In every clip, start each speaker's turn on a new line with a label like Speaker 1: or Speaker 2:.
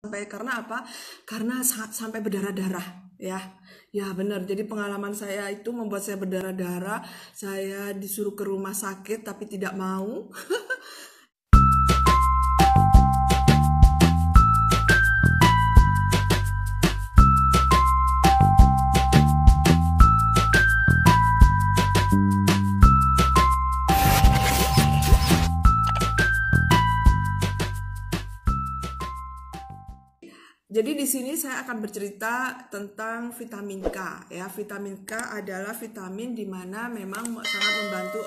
Speaker 1: sampai karena apa? Karena sampai berdarah-darah ya. Ya benar. Jadi pengalaman saya itu membuat saya berdarah-darah. Saya disuruh ke rumah sakit tapi tidak mau. Jadi di sini saya akan bercerita tentang vitamin K ya. Vitamin K adalah vitamin di mana memang sangat membantu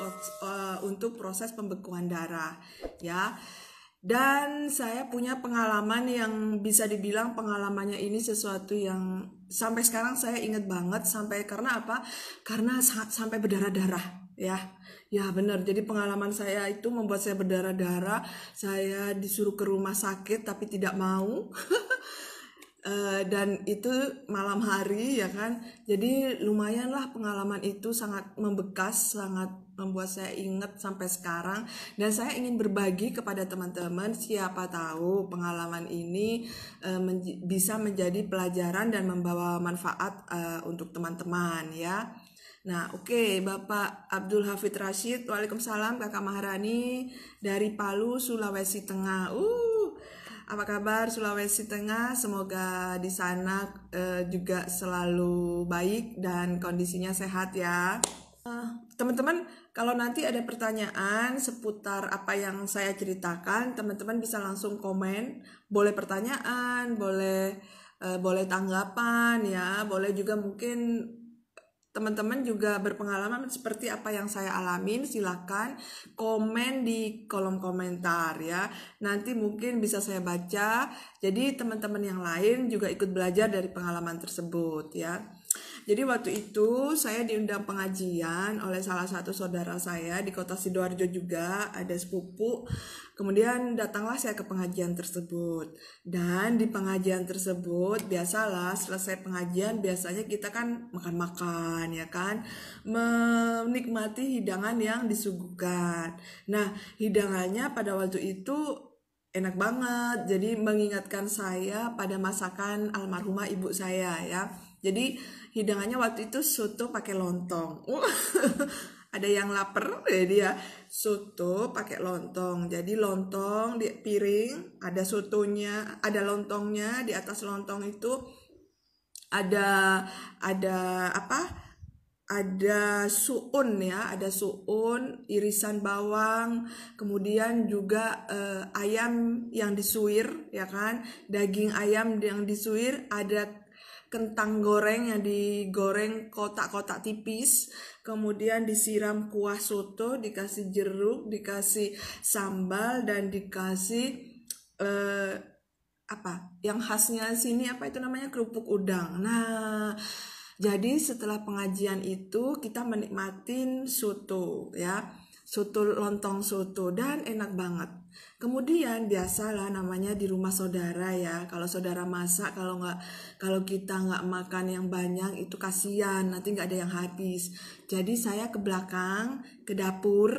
Speaker 1: untuk proses pembekuan darah ya. Dan saya punya pengalaman yang bisa dibilang pengalamannya ini sesuatu yang sampai sekarang saya ingat banget sampai karena apa? Karena sampai berdarah-darah ya. Ya benar. Jadi pengalaman saya itu membuat saya berdarah-darah. Saya disuruh ke rumah sakit tapi tidak mau. Dan itu malam hari ya kan, jadi lumayanlah pengalaman itu sangat membekas, sangat membuat saya ingat sampai sekarang. Dan saya ingin berbagi kepada teman-teman, siapa tahu pengalaman ini bisa menjadi pelajaran dan membawa manfaat untuk teman-teman ya. Nah oke, Bapak Abdul Hafid Rashid, Waalaikumsalam Kakak Maharani dari Palu, Sulawesi Tengah. Apa kabar Sulawesi Tengah? Semoga di sana juga selalu baik dan kondisinya sehat ya. Teman-teman, kalau nanti ada pertanyaan seputar apa yang saya ceritakan, teman-teman bisa langsung komen. Boleh pertanyaan, boleh tanggapan ya, boleh juga mungkin teman-teman juga berpengalaman seperti apa yang saya alamin, silakan komen di kolom komentar ya. Nanti mungkin bisa saya baca. Jadi teman-teman yang lain juga ikut belajar dari pengalaman tersebut ya. Jadi waktu itu saya diundang pengajian oleh salah satu saudara saya di kota Sidoarjo juga, ada sepupu. Kemudian datanglah saya ke pengajian tersebut. Dan di pengajian tersebut biasalah selesai pengajian biasanya kita kan makan-makan ya kan, menikmati hidangan yang disuguhkan. Nah, hidangannya pada waktu itu enak banget. Jadi mengingatkan saya pada masakan almarhumah ibu saya ya. Jadi hidangannya waktu itu soto pakai lontong. Ada yang lapar ya dia. Soto pakai lontong. Jadi lontong di piring, ada sotonya, ada lontongnya, di atas lontong itu ada apa? Ada suun ya, ada suun, irisan bawang, kemudian juga ayam yang disuir ya kan, daging ayam yang disuir, ada kentang goreng yang digoreng kotak-kotak tipis, kemudian disiram kuah soto, dikasih jeruk, dikasih sambal, dan dikasih apa yang khasnya sini apa itu namanya, kerupuk udang. Nah, jadi setelah pengajian itu kita menikmatin soto ya, soto lontong soto, dan enak banget. Kemudian biasalah namanya di rumah saudara ya, kalau saudara masak, kalau kita nggak makan yang banyak itu kasihan, nanti nggak ada yang habis. Jadi saya ke belakang ke dapur.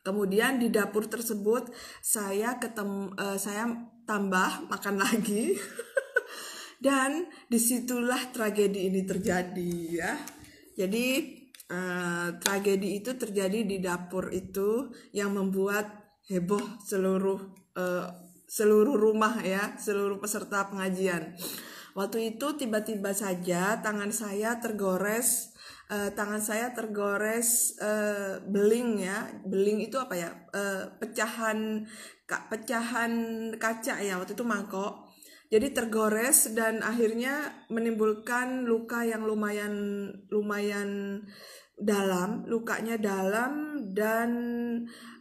Speaker 1: Kemudian di dapur tersebut saya tambah makan lagi. Dan disitulah tragedi ini terjadi ya. Jadi tragedi itu terjadi di dapur itu yang membuat heboh seluruh rumah ya, seluruh peserta pengajian. Waktu itu tiba-tiba saja tangan saya tergores beling ya. Beling itu apa ya? Pecahan kaca ya, waktu itu mangkok. Jadi tergores dan akhirnya menimbulkan luka yang lumayan dalam, lukanya dalam dan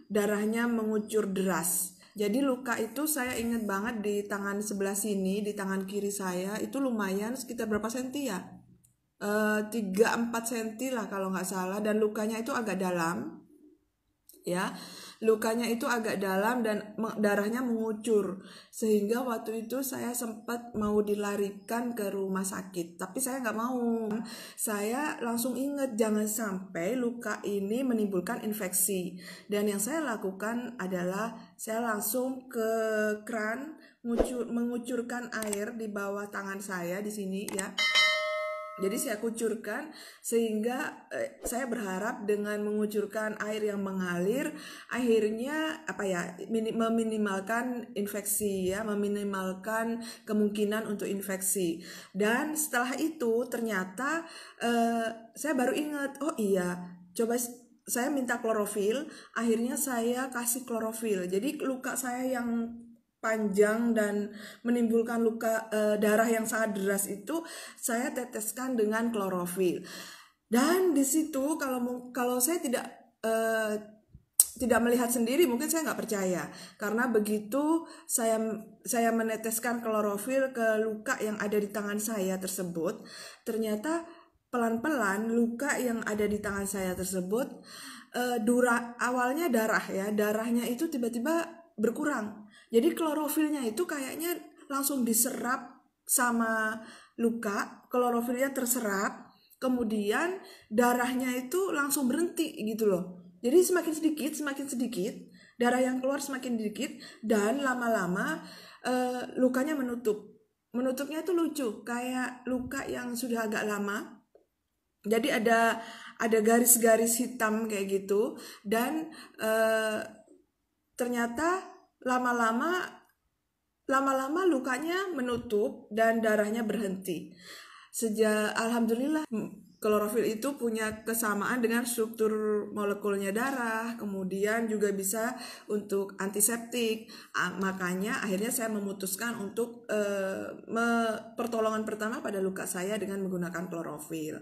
Speaker 1: darahnya mengucur deras. Jadi luka itu saya ingat banget di tangan sebelah sini, di tangan kiri saya itu lumayan sekitar berapa senti ya? 3-4 senti lah kalau nggak salah, dan lukanya itu agak dalam ya. Lukanya itu agak dalam dan darahnya mengucur, sehingga waktu itu saya sempat mau dilarikan ke rumah sakit, tapi saya nggak mau. Saya langsung ingat jangan sampai luka ini menimbulkan infeksi, dan yang saya lakukan adalah saya langsung ke keran mengucurkan air di bawah tangan saya di sini ya. Jadi saya kucurkan sehingga saya berharap dengan mengucurkan air yang mengalir akhirnya meminimalkan infeksi ya, meminimalkan kemungkinan untuk infeksi. Dan setelah itu ternyata saya baru ingat, oh iya, coba saya minta klorofil, akhirnya saya kasih klorofil. Jadi luka saya yang panjang dan menimbulkan luka darah yang sangat deras itu saya teteskan dengan klorofil. Dan di situ kalau saya tidak melihat sendiri mungkin saya nggak percaya, karena begitu saya meneteskan klorofil ke luka yang ada di tangan saya tersebut, ternyata pelan-pelan luka yang ada di tangan saya tersebut awalnya darahnya itu tiba-tiba berkurang. Jadi klorofilnya itu kayaknya langsung diserap sama luka, klorofilnya terserap, kemudian darahnya itu langsung berhenti gitu loh. Jadi semakin sedikit, darah yang keluar semakin sedikit, dan lama-lama lukanya menutup. Menutupnya itu lucu, kayak luka yang sudah agak lama. Jadi ada garis-garis hitam kayak gitu, dan ternyata lama-lama lukanya menutup dan darahnya berhenti. Alhamdulillah klorofil itu punya kesamaan dengan struktur molekulnya darah, kemudian juga bisa untuk antiseptik. Makanya akhirnya saya memutuskan untuk pertolongan pertama pada luka saya dengan menggunakan klorofil.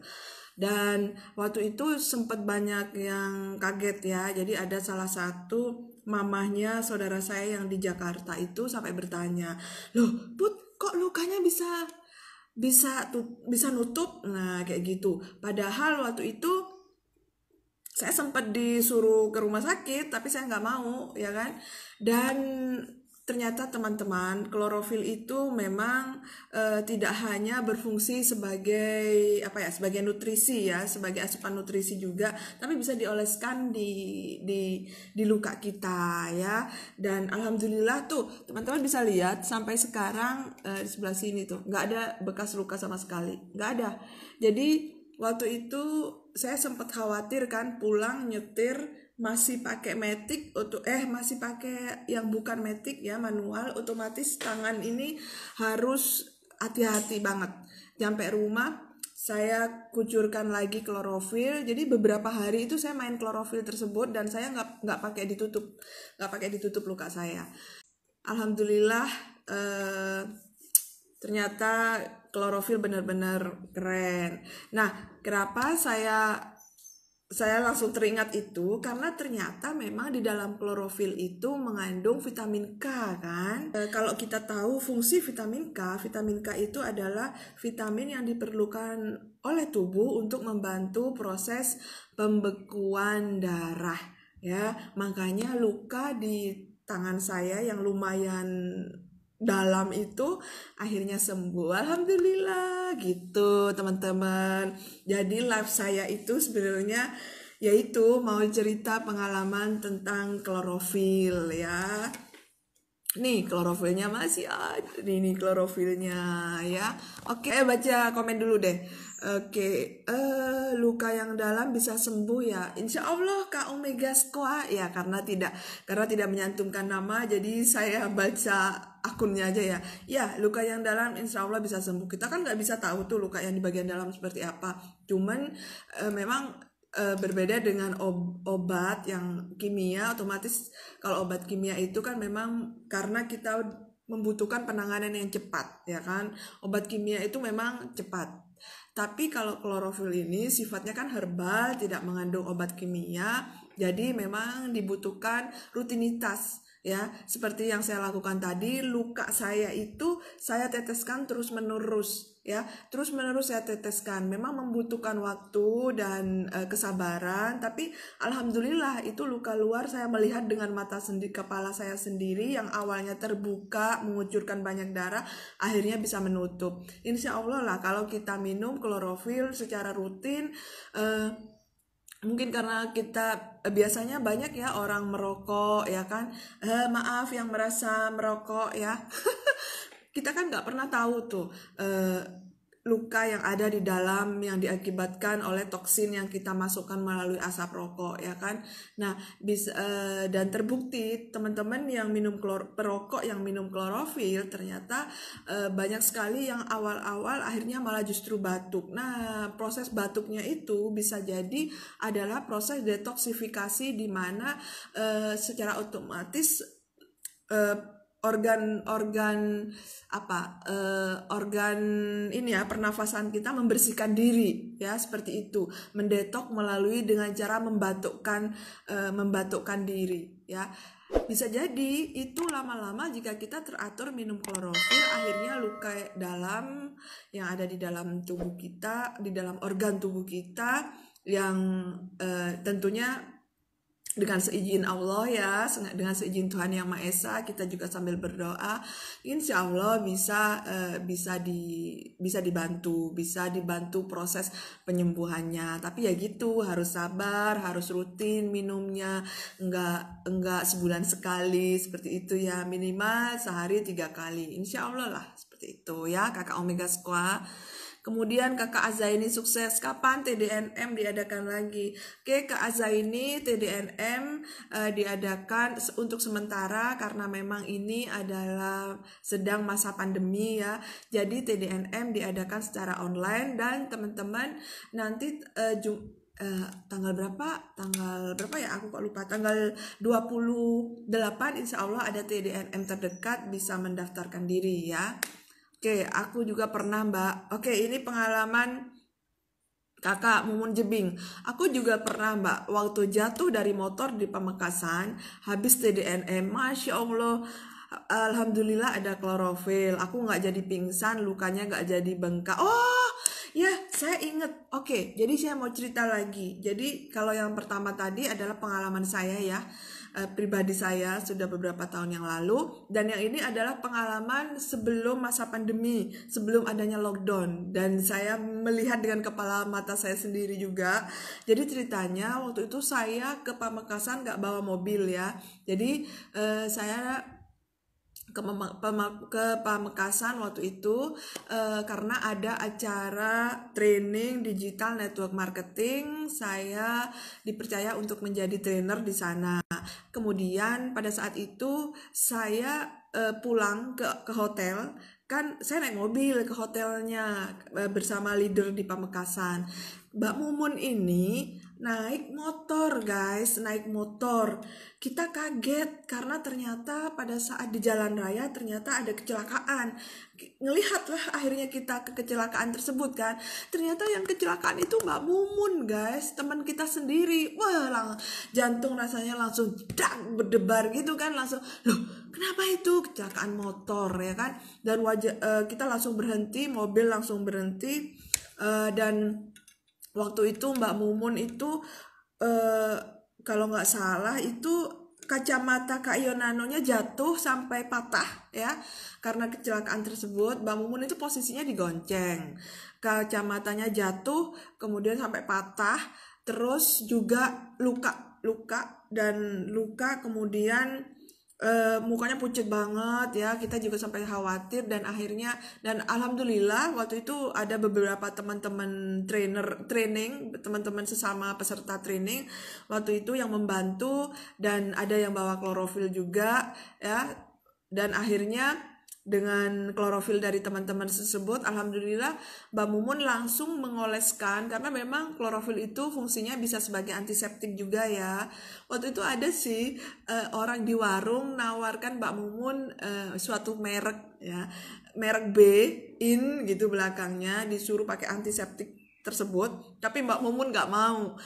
Speaker 1: Dan waktu itu sempat banyak yang kaget ya. Jadi ada salah satu mamahnya saudara saya yang di Jakarta itu sampai bertanya, loh Put, kok lukanya bisa nutup? Nah kayak gitu. Padahal waktu itu saya sempat disuruh ke rumah sakit, tapi saya nggak mau ya kan. Dan ternyata teman-teman, klorofil itu memang tidak hanya berfungsi sebagai sebagai nutrisi ya, sebagai asupan nutrisi juga, tapi bisa dioleskan di luka kita ya. Dan alhamdulillah tuh teman-teman bisa lihat sampai sekarang di sebelah sini tuh nggak ada bekas luka sama sekali, nggak ada. Jadi waktu itu saya sempat khawatir kan, pulang nyetir masih pakai matic masih pakai yang bukan matic ya, manual, otomatis tangan ini harus hati-hati banget. Sampai rumah saya kucurkan lagi klorofil. Jadi beberapa hari itu saya main klorofil tersebut dan saya nggak pakai ditutup luka saya. Alhamdulillah ternyata klorofil benar-benar keren. Nah, kenapa saya langsung teringat itu? Karena ternyata memang di dalam klorofil itu mengandung vitamin K kan. Kalau kita tahu fungsi vitamin K itu adalah vitamin yang diperlukan oleh tubuh untuk membantu proses pembekuan darah ya. Makanya luka di tangan saya yang lumayan dalam itu akhirnya sembuh, alhamdulillah gitu teman-teman. Jadi live saya itu sebenarnya yaitu mau cerita pengalaman tentang klorofil ya. Nih klorofilnya masih ada, nih klorofilnya ya. Oke, baca komen dulu deh. Oke, luka yang dalam bisa sembuh ya, insya Allah Kak Omega Squad ya, karena tidak menyantumkan nama, jadi saya baca akunnya aja ya. Ya, luka yang dalam insya Allah bisa sembuh. Kita kan nggak bisa tahu tuh luka yang di bagian dalam seperti apa. Cuman memang berbeda dengan obat yang kimia. Otomatis kalau obat kimia itu kan memang karena kita membutuhkan penanganan yang cepat ya kan. Obat kimia itu memang cepat. Tapi kalau klorofil ini sifatnya kan herbal, tidak mengandung obat kimia, jadi memang dibutuhkan rutinitas ya. Seperti yang saya lakukan tadi, luka saya itu saya teteskan terus-menerus ya. Terus-menerus saya teteskan. Memang membutuhkan waktu dan kesabaran, tapi alhamdulillah itu luka luar saya melihat dengan mata sendiri, kepala saya sendiri yang awalnya terbuka mengucurkan banyak darah akhirnya bisa menutup. Insya Allah lah kalau kita minum klorofil secara rutin Mungkin karena kita biasanya banyak ya orang merokok ya kan. Maaf yang merasa merokok ya. Kita kan nggak pernah tahu tuh luka yang ada di dalam yang diakibatkan oleh toksin yang kita masukkan melalui asap rokok ya kan. Nah, bisa dan terbukti teman-teman yang minum perokok yang minum klorofil ternyata banyak sekali yang awal-awal akhirnya malah justru batuk. Nah, proses batuknya itu bisa jadi adalah proses detoksifikasi di mana secara otomatis organ-organ organ ini ya pernafasan kita membersihkan diri ya seperti itu, mendetok melalui dengan cara membatukkan diri ya. Bisa jadi itu lama-lama jika kita teratur minum klorofil akhirnya luka dalam yang ada di dalam tubuh kita, di dalam organ tubuh kita yang tentunya dengan seizin Allah ya, dengan seizin Tuhan Yang Maha Esa, kita juga sambil berdoa, insya Allah bisa dibantu proses penyembuhannya. Tapi ya gitu, harus sabar, harus rutin minumnya, enggak sebulan sekali seperti itu ya, minimal sehari 3 kali, insya Allah lah seperti itu ya kakak Omega Squad. Kemudian Kakak Azaini sukses, kapan TDNM diadakan lagi? Oke Kak Azaini, TDNM diadakan untuk sementara karena memang ini adalah sedang masa pandemi ya. Jadi TDNM diadakan secara online dan teman-teman nanti tanggal berapa ya, aku kok lupa, tanggal 28 insya Allah ada TDNM terdekat, bisa mendaftarkan diri ya. Oke, aku juga pernah Mbak. Oke, ini pengalaman Kakak Mumun Jebing. Aku juga pernah Mbak, waktu jatuh dari motor di Pamekasan, habis TDNM, Masya Allah, alhamdulillah ada klorofil. Aku nggak jadi pingsan, lukanya nggak jadi bengkak. Oh, ya saya inget. Oke, jadi saya mau cerita lagi. Jadi kalau yang pertama tadi adalah pengalaman saya ya, pribadi saya sudah beberapa tahun yang lalu, dan yang ini adalah pengalaman sebelum masa pandemi, sebelum adanya lockdown, dan saya melihat dengan kepala mata saya sendiri juga. Jadi ceritanya waktu itu saya ke Pamekasan nggak bawa mobil ya, jadi saya ke Pamekasan waktu itu karena ada acara training digital network marketing. Saya dipercaya untuk menjadi trainer di sana. Kemudian pada saat itu saya pulang ke hotel, kan saya naik mobil ke hotelnya bersama leader di Pamekasan. Mbak Mumun ini naik motor guys, naik motor. Kita kaget karena ternyata pada saat di jalan raya ternyata ada kecelakaan. Ngelihatlah akhirnya kita ke kecelakaan tersebut kan. Ternyata yang kecelakaan itu Mbak Mumun guys, teman kita sendiri. Wah, jantung rasanya langsung berdebar gitu kan, langsung loh kenapa itu, kecelakaan motor ya kan. Dan kita langsung berhenti, mobil langsung berhenti, dan waktu itu Mbak Mumun itu kalau nggak salah itu kacamata Kak Yonanonya jatuh sampai patah ya. Karena kecelakaan tersebut Mbak Mumun itu posisinya digonceng, kacamatanya jatuh kemudian sampai patah, terus juga luka kemudian mukanya pucat banget ya. Kita juga sampai khawatir, dan akhirnya, dan alhamdulillah waktu itu ada beberapa teman-teman training, teman-teman sesama peserta training waktu itu yang membantu, dan ada yang bawa klorofil juga ya. Dan akhirnya dengan klorofil dari teman-teman tersebut, alhamdulillah Mbak Mumun langsung mengoleskan, karena memang klorofil itu fungsinya bisa sebagai antiseptik juga ya. Waktu itu ada sih orang di warung nawarkan Mbak Mumun suatu merek ya, merek B in gitu belakangnya, disuruh pakai antiseptik tersebut, tapi Mbak Mumun nggak mau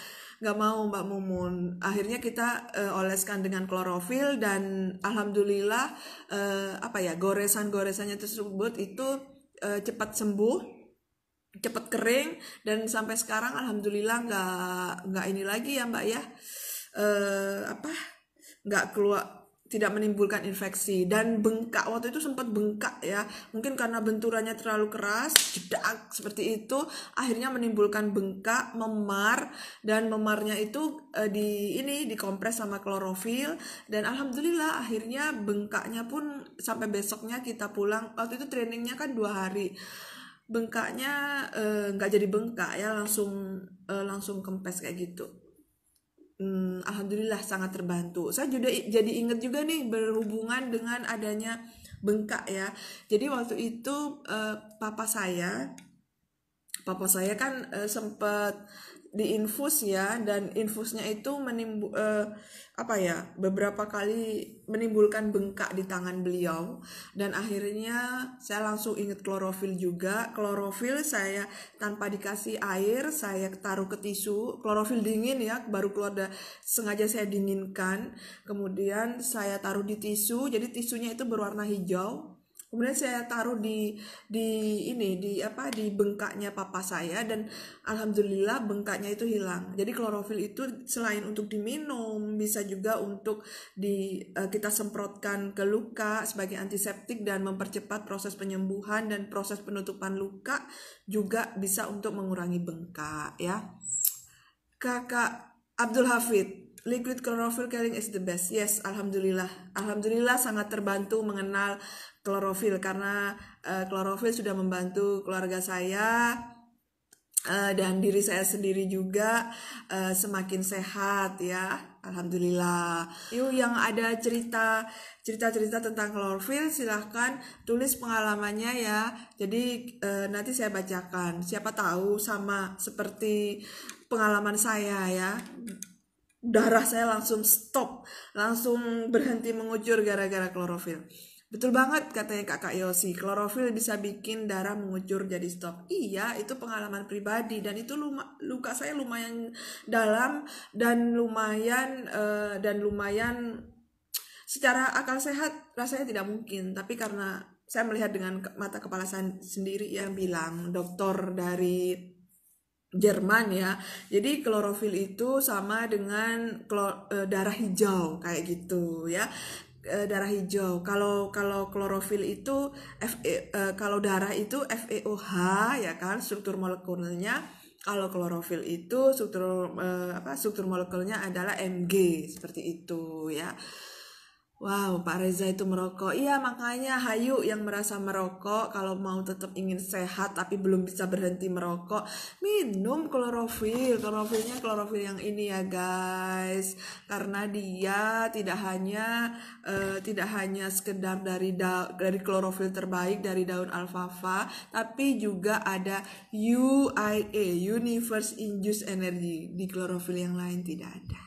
Speaker 1: Mbak Mumun. Akhirnya kita oleskan dengan klorofil, dan alhamdulillah goresannya tersebut itu cepat sembuh, cepat kering, dan sampai sekarang alhamdulillah nggak ini lagi ya Mbak ya, nggak keluar, tidak menimbulkan infeksi. Dan bengkak, waktu itu sempat bengkak ya, mungkin karena benturannya terlalu keras, jedak seperti itu, akhirnya menimbulkan bengkak, memar, dan memarnya itu dikompres sama klorofil, dan alhamdulillah akhirnya bengkaknya pun sampai besoknya kita pulang. Waktu itu trainingnya kan 2 hari, bengkaknya nggak jadi bengkak ya, langsung kempes kayak gitu. Alhamdulillah sangat terbantu. Saya juga jadi inget juga nih berhubungan dengan adanya bengkak ya. Jadi waktu itu papa saya kan sempat diinfus ya, dan infusnya itu beberapa kali menimbulkan bengkak di tangan beliau, dan akhirnya saya langsung inget klorofil juga. Klorofil saya tanpa dikasih air, saya taruh ke tisu, klorofil dingin ya, baru keluar, sengaja saya dinginkan, kemudian saya taruh di tisu, jadi tisunya itu berwarna hijau. Kemudian saya taruh di bengkaknya papa saya, dan alhamdulillah bengkaknya itu hilang. Jadi klorofil itu selain untuk diminum, bisa juga untuk kita semprotkan ke luka sebagai antiseptik dan mempercepat proses penyembuhan dan proses penutupan luka, juga bisa untuk mengurangi bengkak ya. Kakak Abdul Hafid, liquid chlorophyll caring is the best. Yes, alhamdulillah sangat terbantu mengenal klorofil, karena klorofil sudah membantu keluarga saya dan diri saya sendiri juga semakin sehat ya, alhamdulillah. Yuk, yang ada cerita tentang klorofil silahkan tulis pengalamannya ya. Jadi nanti saya bacakan, siapa tahu sama seperti pengalaman saya ya, darah saya langsung stop, langsung berhenti mengucur gara-gara klorofil. Betul banget katanya kakak Yosi, klorofil bisa bikin darah mengucur jadi stop. Iya, itu pengalaman pribadi, dan itu luka saya lumayan dalam, dan lumayan secara akal sehat rasanya tidak mungkin, tapi karena saya melihat dengan mata kepala saya sendiri, yang bilang dokter dari Jerman ya. Jadi klorofil itu sama dengan darah hijau kayak gitu ya. Darah hijau. Kalau klorofil itu kalau darah itu FeOH ya kan, struktur molekulnya. Kalau klorofil itu struktur molekulnya adalah Mg, seperti itu ya. Wow, Pak Reza itu merokok. Iya, makanya hayu yang merasa merokok, kalau mau tetap ingin sehat tapi belum bisa berhenti merokok, minum klorofil. Klorofilnya klorofil yang ini ya guys, karena dia tidak hanya sekedar dari klorofil terbaik dari daun alfalfa, tapi juga ada UIA, Universe Induced Energy. Di klorofil yang lain tidak ada.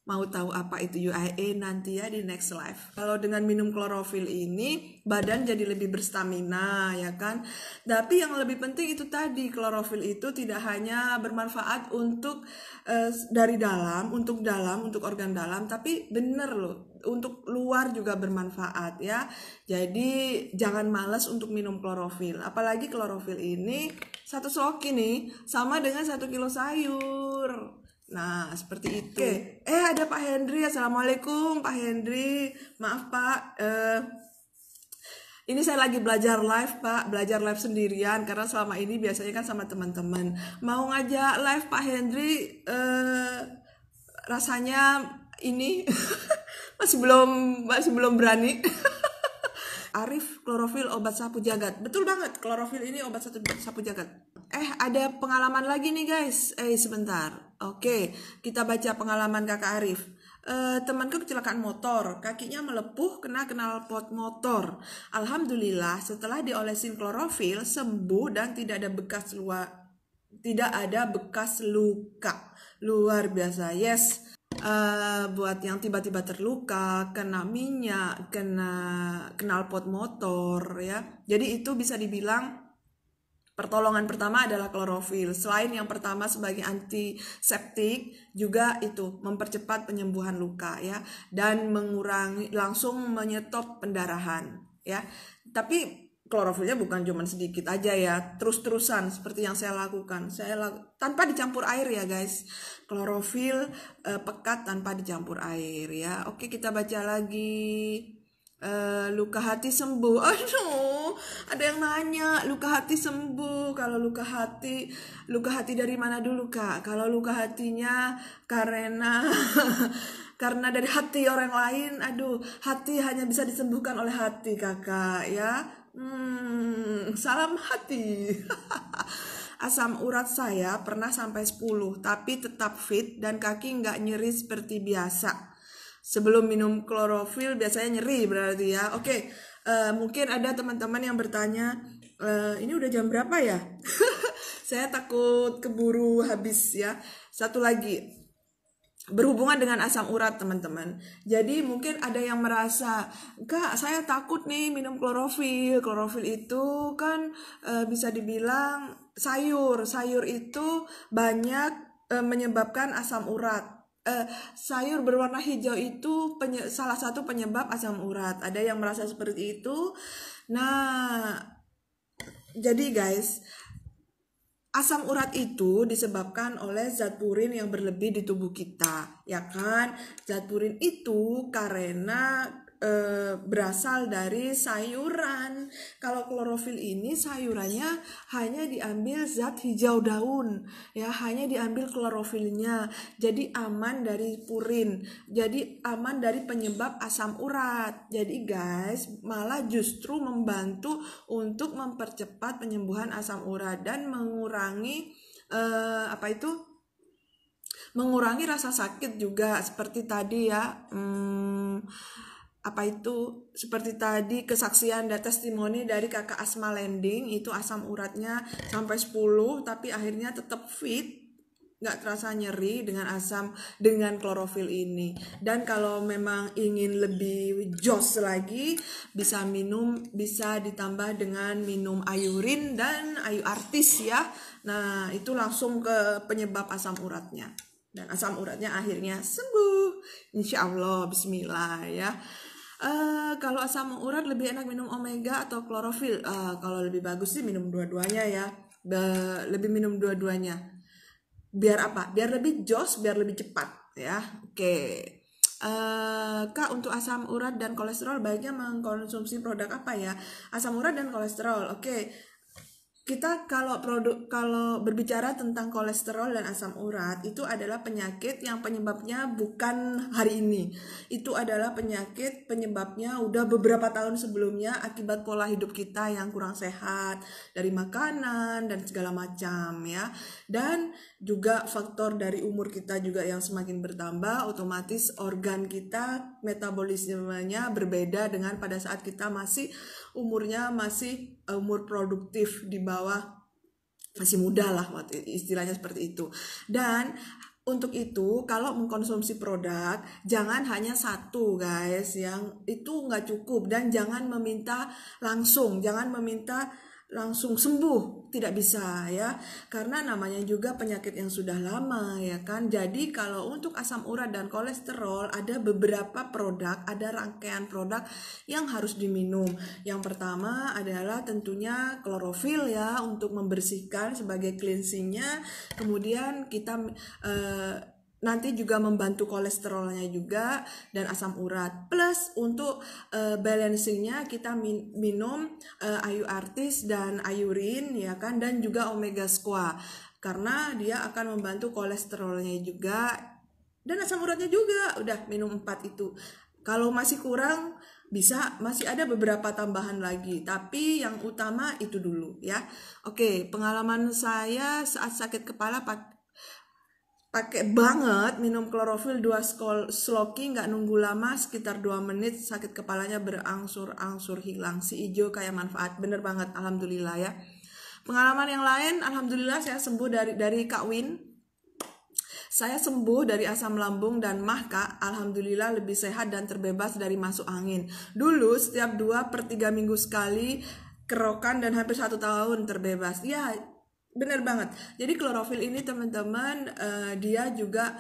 Speaker 1: Mau tahu apa itu UIA nanti ya di next live. Kalau dengan minum klorofil ini badan jadi lebih berstamina ya kan. Tapi yang lebih penting itu tadi, klorofil itu tidak hanya bermanfaat untuk dari dalam, untuk organ dalam, tapi bener loh, untuk luar juga bermanfaat ya. Jadi jangan malas untuk minum klorofil. Apalagi klorofil ini 1 sloki nih sama dengan 1 kilo sayur. Nah, seperti itu. Oke. Ada Pak Hendri. Assalamualaikum Pak Hendri. Maaf Pak, ini saya lagi belajar live Pak, belajar live sendirian, karena selama ini biasanya kan sama teman-teman. Mau ngajak live Pak Hendri, rasanya ini masih belum berani. Arif, klorofil obat sapu jagat. Betul banget, klorofil ini obat sapu jagat. Ada pengalaman lagi nih guys. Sebentar. Oke, kita baca pengalaman kakak Arif. Temanku kecelakaan motor, kakinya melepuh kena knalpot motor. Alhamdulillah setelah diolesin klorofil sembuh dan tidak ada bekas luka. Luar biasa. Yes. Buat yang tiba-tiba terluka, kena minyak, kena knalpot motor ya. Jadi itu bisa dibilang pertolongan pertama adalah klorofil. Selain yang pertama sebagai antiseptik, juga itu mempercepat penyembuhan luka ya, dan langsung menyetop pendarahan ya. Tapi klorofilnya bukan cuma sedikit aja ya, terus-terusan seperti yang saya lakukan. Tanpa dicampur air ya guys. Klorofil pekat tanpa dicampur air ya. Oke, kita baca lagi. Luka hati sembuh. Aduh, ada yang nanya luka hati sembuh. Kalau luka hati dari mana dulu Kak? Kalau luka hatinya karena karena dari hati orang lain, aduh, hati hanya bisa disembuhkan oleh hati Kakak ya. Salam hati. Asam urat saya pernah sampai 10, tapi tetap fit dan kaki nggak nyeri seperti biasa. Sebelum minum klorofil biasanya nyeri berarti ya. Oke, mungkin ada teman-teman yang bertanya, ini udah jam berapa ya? Saya takut keburu habis ya. Satu lagi, berhubungan dengan asam urat teman-teman. Jadi mungkin ada yang merasa, Kak saya takut nih minum klorofil. Klorofil itu kan bisa dibilang sayur itu banyak menyebabkan asam urat. Sayur berwarna hijau itu salah satu penyebab asam urat. Ada yang merasa seperti itu. Nah, jadi guys, asam urat itu disebabkan oleh zat purin yang berlebih di tubuh kita, ya kan? Zat purin itu karena berasal dari sayuran. Kalau klorofil ini sayurannya hanya diambil zat hijau daun, ya, hanya diambil klorofilnya. Jadi aman dari purin, jadi aman dari penyebab asam urat. Jadi guys, malah justru membantu untuk mempercepat penyembuhan asam urat dan mengurangi mengurangi rasa sakit juga seperti tadi ya. Seperti tadi kesaksian dan testimoni dari kakak Asma Landing, itu asam uratnya sampai 10 tapi akhirnya tetap fit, nggak terasa nyeri dengan klorofil ini. Dan kalau memang ingin lebih jos lagi, bisa ditambah dengan minum ayurin dan ayu artis ya. Nah, itu langsung ke penyebab asam uratnya, dan asam uratnya akhirnya sembuh, insya Allah. Bismillah ya. Kalau asam urat lebih enak minum omega atau klorofil? Kalau lebih bagus sih minum dua-duanya ya. Lebih minum dua-duanya. Biar apa? Biar lebih jos, biar lebih cepat ya. Oke. Kak, untuk asam urat dan kolesterol baiknya mengkonsumsi produk apa ya? Asam urat dan kolesterol. Oke. Kita kalau berbicara tentang kolesterol dan asam urat, itu adalah penyakit yang penyebabnya bukan hari ini. Itu adalah penyebabnya udah beberapa tahun sebelumnya akibat pola hidup kita yang kurang sehat, dari makanan dan segala macam ya. Dan juga faktor dari umur kita juga yang semakin bertambah, otomatis organ kita metabolismenya berbeda dengan pada saat kita umurnya masih umur produktif, di bawah, masih muda lah, istilahnya seperti itu. Dan untuk itu kalau mengkonsumsi produk jangan hanya satu guys, yang itu nggak cukup. Dan jangan meminta langsung sembuh, tidak bisa ya, karena namanya juga penyakit yang sudah lama ya kan. Jadi kalau untuk asam urat dan kolesterol ada beberapa produk, ada rangkaian produk yang harus diminum. Yang pertama adalah tentunya klorofil ya, untuk membersihkan sebagai cleansingnya. Kemudian kita nanti juga membantu kolesterolnya juga dan asam urat. Plus untuk balancingnya kita minum ayu artis dan ayurin ya kan, dan juga omega squat, karena dia akan membantu kolesterolnya juga dan asam uratnya juga. Udah minum 4 itu. Kalau masih kurang masih ada beberapa tambahan lagi, tapi yang utama itu dulu ya. Oke, pengalaman saya saat sakit kepala pakai banget minum klorofil 2 sloki, nggak nunggu lama, sekitar 2 menit sakit kepalanya berangsur-angsur hilang. Si ijo kayak manfaat, bener banget, alhamdulillah ya. Pengalaman yang lain, alhamdulillah saya sembuh dari Kak Win. Saya sembuh dari asam lambung dan mah Kak, alhamdulillah lebih sehat dan terbebas dari masuk angin. Dulu setiap 2 per 3 minggu sekali kerokan dan hampir 1 tahun terbebas. Ya, Bener banget. Jadi klorofil ini teman-teman, dia juga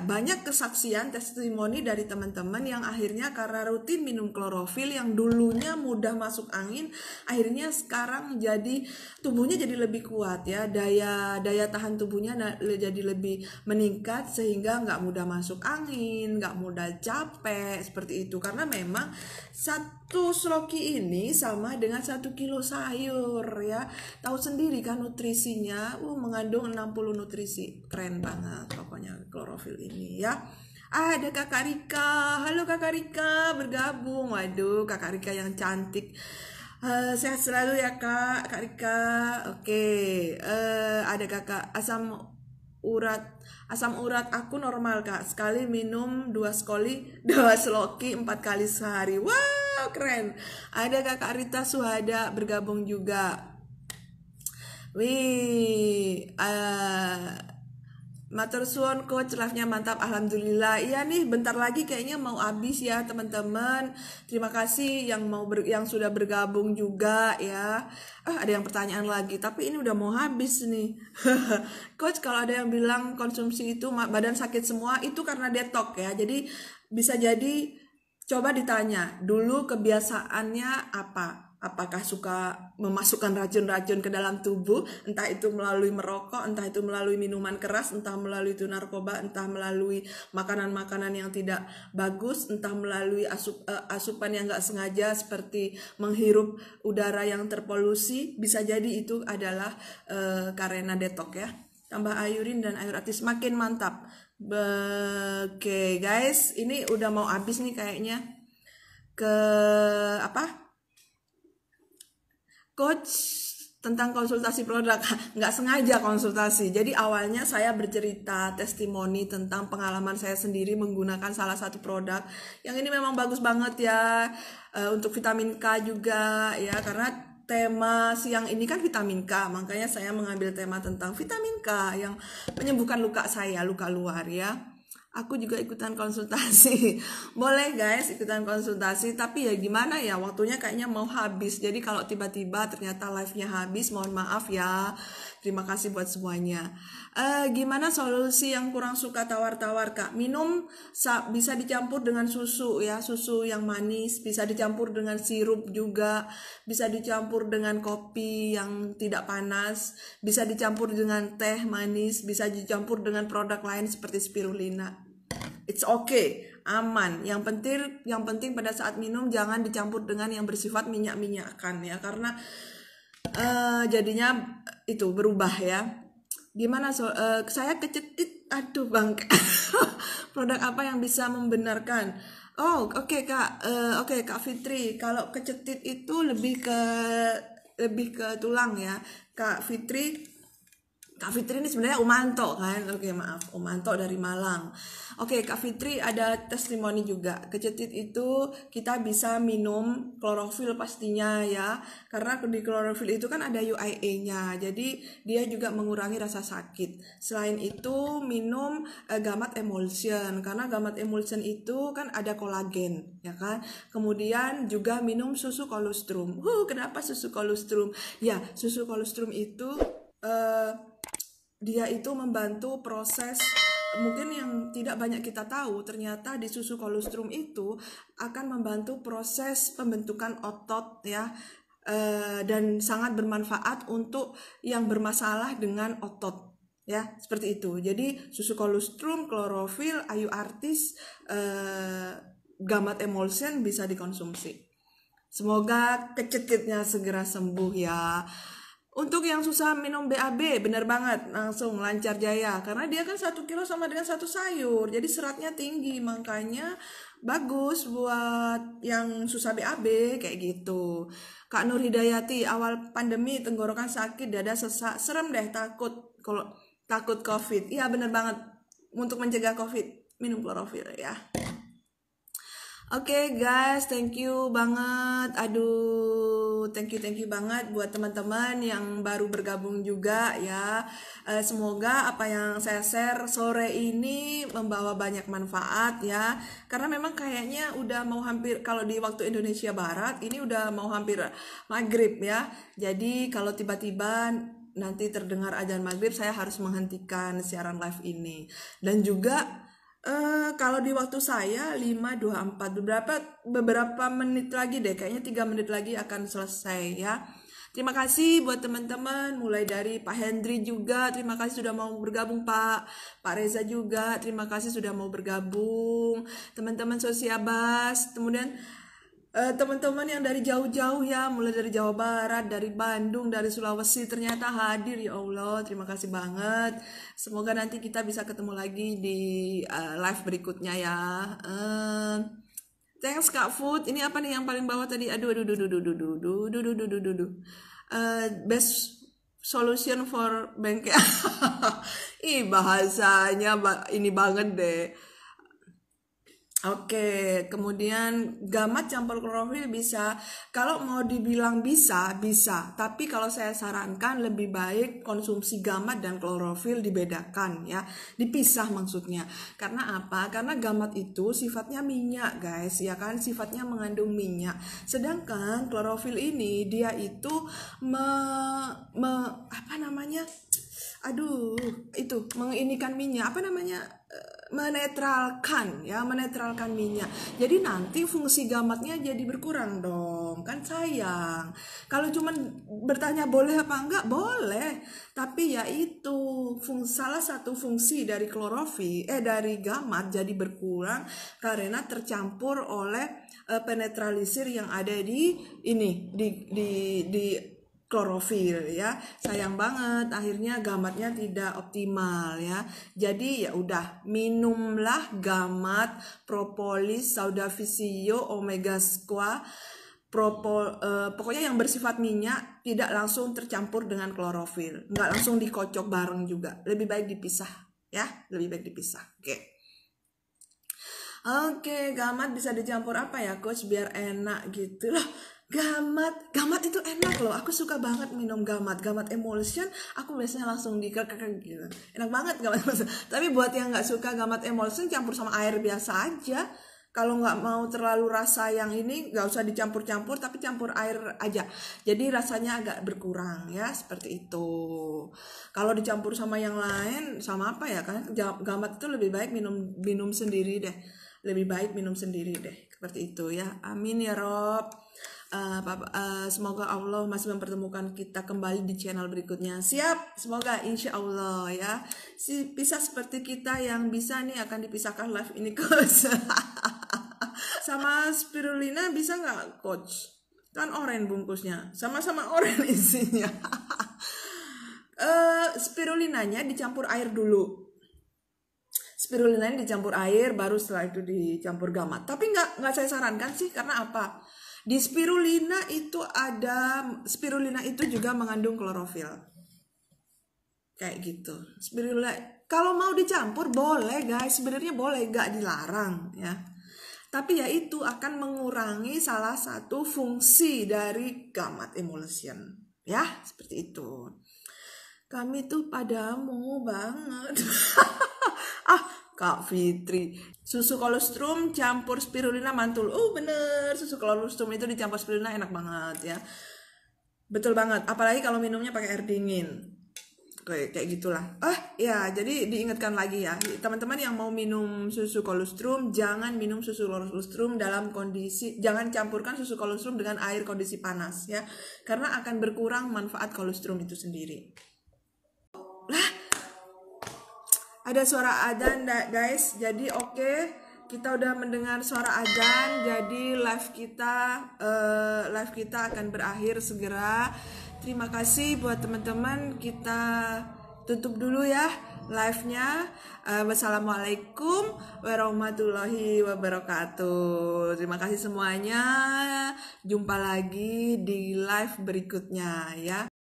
Speaker 1: banyak kesaksian testimoni dari teman-teman yang akhirnya karena rutin minum klorofil yang dulunya mudah masuk angin, akhirnya sekarang jadi tubuhnya jadi lebih kuat ya, daya tahan tubuhnya jadi lebih meningkat sehingga nggak mudah masuk angin, nggak mudah capek seperti itu. Karena memang satu sloki ini sama dengan 1 kilo sayur ya. Tahu sendiri kan nutrisinya, mengandung 60 nutrisi. Keren banget pokoknya klorofil ini ya. Ada Kakak Rika. Halo Kakak Rika, bergabung. Waduh, Kakak Rika yang cantik. Sehat selalu ya Kak Rika. Oke, ada Kakak asam urat aku normal Kak, sekali minum 2 sloki 4 kali sehari. Wow, keren. Ada Kakak Rita Suhada bergabung juga. Wih, matur suwun coach, live-nya mantap, alhamdulillah. Iya nih, bentar lagi kayaknya mau habis ya teman-teman. Terima kasih yang sudah bergabung juga ya. Ada yang pertanyaan lagi, tapi ini udah mau habis nih. Coach, kalau ada yang bilang konsumsi itu badan sakit semua, itu karena detox ya. Jadi bisa jadi coba ditanya dulu kebiasaannya apa. Apakah suka memasukkan racun-racun ke dalam tubuh, entah itu melalui merokok, entah itu melalui minuman keras, entah melalui itu narkoba, entah melalui makanan-makanan yang tidak bagus, entah melalui asupan yang gak sengaja seperti menghirup udara yang terpolusi. Bisa jadi itu adalah karena detox ya. Tambah ayurin dan air atis makin mantap. Oke guys, ini udah mau habis nih kayaknya. Coach, tentang konsultasi produk, nggak sengaja konsultasi. Jadi awalnya saya bercerita testimoni tentang pengalaman saya sendiri menggunakan salah satu produk yang ini memang bagus banget ya, untuk vitamin K juga ya, karena tema siang ini kan vitamin K, makanya saya mengambil tema tentang vitamin K yang menyembuhkan luka saya, luka luar ya. Aku juga ikutan konsultasi. Boleh guys ikutan konsultasi, tapi ya gimana ya, waktunya kayaknya mau habis. Jadi kalau tiba-tiba ternyata live-nya habis, mohon maaf ya. Terima kasih buat semuanya. Gimana solusi yang kurang suka tawar-tawar Kak? Minum bisa dicampur dengan susu ya, susu yang manis, bisa dicampur dengan sirup juga, bisa dicampur dengan kopi yang tidak panas, bisa dicampur dengan teh manis, bisa dicampur dengan produk lain seperti spirulina. It's okay, aman. Yang penting pada saat minum jangan dicampur dengan yang bersifat minyak-minyakan ya, karena jadinya itu berubah ya. Gimana saya kecetit, aduh bang. Produk apa yang bisa membenarkan? Oh oke Kak, Kak Fitri, kalau kecetit itu lebih ke tulang ya Kak Fitri. Kak Fitri ini sebenarnya Umanto kan. Oke maaf, Umanto dari Malang. Oke Kak Fitri, ada testimoni juga. Kecetit itu kita bisa minum klorofil pastinya ya, karena di klorofil itu kan ada UIA-nya, jadi dia juga mengurangi rasa sakit. Selain itu minum gamat emulsion, karena gamat emulsion itu kan ada kolagen ya kan. Kemudian juga minum susu kolostrum. Kenapa susu kolostrum? Ya, susu kolostrum itu dia itu membantu proses, mungkin yang tidak banyak kita tahu, ternyata di susu kolostrum itu akan membantu proses pembentukan otot ya, dan sangat bermanfaat untuk yang bermasalah dengan otot ya, seperti itu. Jadi susu kolostrum, klorofil, ayu artis, gamat emulsion bisa dikonsumsi. Semoga kecekitnya segera sembuh ya. Untuk yang susah minum BAB, bener banget, langsung lancar jaya. Karena dia kan 1 kilo sama dengan 1 sayur, jadi seratnya tinggi, makanya bagus buat yang susah BAB kayak gitu. Kak Nur Hidayati, awal pandemi tenggorokan sakit, dada sesak, serem deh, takut COVID. Iya bener banget, untuk mencegah COVID minum klorofil ya. Oke guys, thank you banget. Aduh, thank you banget buat teman-teman yang baru bergabung juga ya. Semoga apa yang saya share sore ini membawa banyak manfaat ya. Karena memang kayaknya udah mau hampir, kalau di waktu Indonesia Barat ini udah mau hampir maghrib ya. Jadi kalau tiba-tiba nanti terdengar azan maghrib, saya harus menghentikan siaran live ini. Dan juga kalau di waktu saya 5.24, beberapa menit lagi deh, kayaknya 3 menit lagi akan selesai ya. Terima kasih buat teman-teman, mulai dari Pak Hendri juga, terima kasih sudah mau bergabung, Pak Reza juga, terima kasih sudah mau bergabung, teman-teman Sosiabas, kemudian teman-teman yang dari jauh-jauh ya, mulai dari Jawa Barat, dari Bandung, dari Sulawesi ternyata hadir, ya Allah, terima kasih banget. Semoga nanti kita bisa ketemu lagi di live berikutnya ya. Thanks Kak Food. Ini apa nih yang paling bawah tadi? Best solution for bank. Ih, bahasanya ini banget deh. Oke, kemudian gamat campur klorofil bisa. Kalau mau dibilang bisa, tapi kalau saya sarankan lebih baik konsumsi gamat dan klorofil dibedakan ya, dipisah maksudnya. Karena apa? Karena gamat itu sifatnya minyak, guys, ya kan? Sifatnya mengandung minyak. Sedangkan klorofil ini dia itu apa namanya? Aduh, itu menginikan minyak, apa namanya? Menetralkan minyak. Jadi nanti fungsi gamatnya jadi berkurang dong, kan sayang. Kalau cuman bertanya boleh apa enggak, boleh. Tapi ya itu salah satu fungsi dari klorofil dari gamat jadi berkurang karena tercampur oleh penetralisir yang ada di klorofil ya. Sayang banget akhirnya gamatnya tidak optimal ya. Jadi ya udah, minumlah gamat, propolis, saudaficio, omega squat, pokoknya yang bersifat minyak, tidak langsung tercampur dengan klorofil, nggak langsung dikocok bareng juga, lebih baik dipisah ya, lebih baik dipisah. Oke, gamat bisa dicampur apa ya coach biar enak gitu loh. Gamat itu enak loh. Aku suka banget minum gamat emulsion. Aku biasanya langsung gitu. Enak banget gamat emulsion. Tapi buat yang nggak suka gamat emulsion, campur sama air biasa aja. Kalau nggak mau terlalu rasa yang ini, nggak usah dicampur-campur, tapi campur air aja. Jadi rasanya agak berkurang ya, seperti itu. Kalau dicampur sama yang lain, sama apa ya? Kan gamat itu lebih baik minum sendiri deh. Lebih baik minum sendiri deh, seperti itu ya. Amin ya Rob. Semoga Allah masih mempertemukan kita kembali di channel berikutnya. Siap, semoga insya Allah ya. Bisa seperti kita yang bisa nih akan dipisahkan live ini coach. Sama spirulina bisa nggak coach? Kan oranye bungkusnya, sama-sama oranye isinya. Spirulinanya dicampur air dulu. Spirulinanya dicampur air, baru setelah itu dicampur gamat. Tapi nggak saya sarankan sih, karena apa? Di spirulina itu juga mengandung klorofil. Kayak gitu. Spirulina kalau mau dicampur boleh guys, sebenarnya boleh, nggak dilarang ya. Tapi ya itu akan mengurangi salah satu fungsi dari gamat emulsion. Ya, seperti itu. Kami tuh padamu banget. Kak Fitri, susu kolostrum campur spirulina mantul. Oh bener, susu kolostrum itu dicampur spirulina enak banget ya. Betul banget, apalagi kalau minumnya pakai air dingin. Kayak gitulah. Ya, jadi diingatkan lagi ya, teman-teman yang mau minum susu kolostrum, jangan minum susu kolostrum dalam kondisi, jangan campurkan susu kolostrum dengan air kondisi panas ya, karena akan berkurang manfaat kolostrum itu sendiri. Ada suara adzan guys, jadi oke, kita udah mendengar suara adzan, jadi live kita akan berakhir segera. Terima kasih buat teman-teman, kita tutup dulu ya live-nya. Wassalamualaikum warahmatullahi wabarakatuh. Terima kasih semuanya, jumpa lagi di live berikutnya ya.